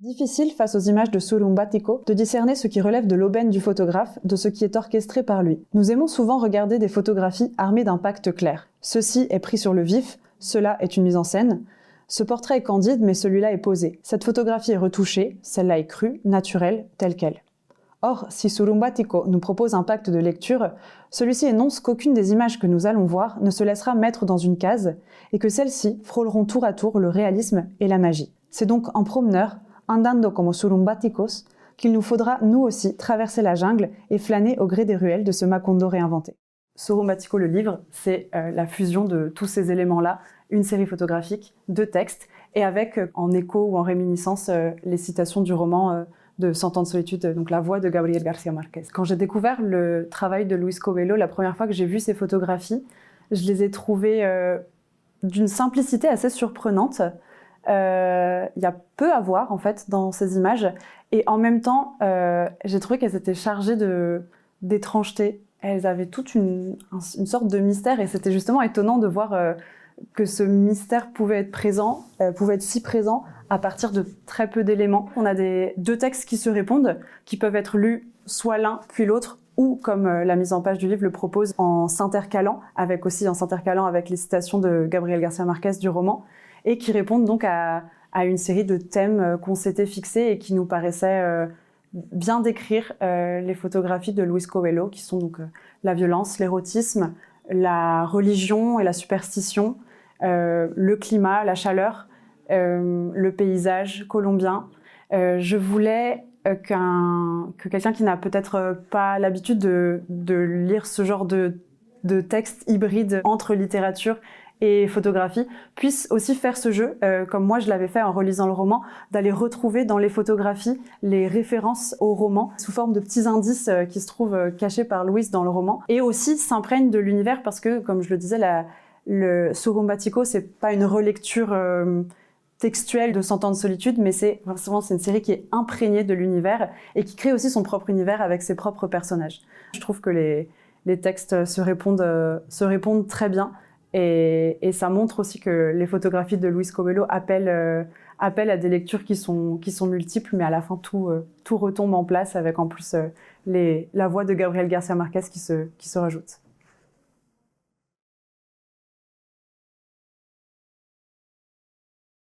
Difficile, face aux images de Surumbático, de discerner ce qui relève de l'aubaine du photographe de ce qui est orchestré par lui. Nous aimons souvent regarder des photographies armées d'un pacte clair. Ceci est pris sur le vif, cela est une mise en scène. Ce portrait est candide, mais celui-là est posé. Cette photographie est retouchée, celle-là est crue, naturelle, telle qu'elle. Or, si Surumbático nous propose un pacte de lecture, celui-ci énonce qu'aucune des images que nous allons voir ne se laissera mettre dans une case et que celles-ci frôleront tour à tour le réalisme et la magie. C'est donc en promeneur, andando como Surumbáticos, qu'il nous faudra, nous aussi, traverser la jungle et flâner au gré des ruelles de ce Macondo réinventé. Surumbático, le livre, c'est la fusion de tous ces éléments-là, une série photographique, deux textes, et avec, en écho ou en réminiscence, les citations du roman de Cent ans de solitude, donc la voix de Gabriel García Márquez. Quand j'ai découvert le travail de Luis Coelho, la première fois que j'ai vu ces photographies, je les ai trouvées d'une simplicité assez surprenante. Il y a peu à voir en fait dans ces images, et en même temps, j'ai trouvé qu'elles étaient chargées d'étrangeté. Elles avaient toute une sorte de mystère, et c'était justement étonnant de voir que ce mystère pouvait être présent, pouvait être si présent à partir de très peu d'éléments. On a deux textes qui se répondent, qui peuvent être lus soit l'un puis l'autre, ou comme la mise en page du livre le propose, en s'intercalant, avec les citations de Gabriel García Márquez du roman, et qui répondent donc à une série de thèmes qu'on s'était fixés et qui nous paraissaient bien décrire les photographies de Luis Coelho, qui sont donc la violence, l'érotisme, la religion et la superstition, le climat, la chaleur, le paysage colombien. Je voulais que quelqu'un qui n'a peut-être pas l'habitude de lire ce genre de texte hybride entre littérature et photographie puisse aussi faire ce jeu, comme moi je l'avais fait en relisant le roman, d'aller retrouver dans les photographies les références au roman sous forme de petits indices qui se trouvent cachés par Luis dans le roman, et aussi s'imprègne de l'univers, parce que, comme je le disais, le Surumbático, c'est pas une relecture textuelle de Cent ans de solitude, mais c'est une série qui est imprégnée de l'univers et qui crée aussi son propre univers avec ses propres personnages. Je trouve que les textes se répondent très bien, et ça montre aussi que les photographies de Luis Coelho appellent à des lectures qui sont multiples, mais à la fin tout retombe en place avec en plus la voix de Gabriel García Márquez qui se rajoute.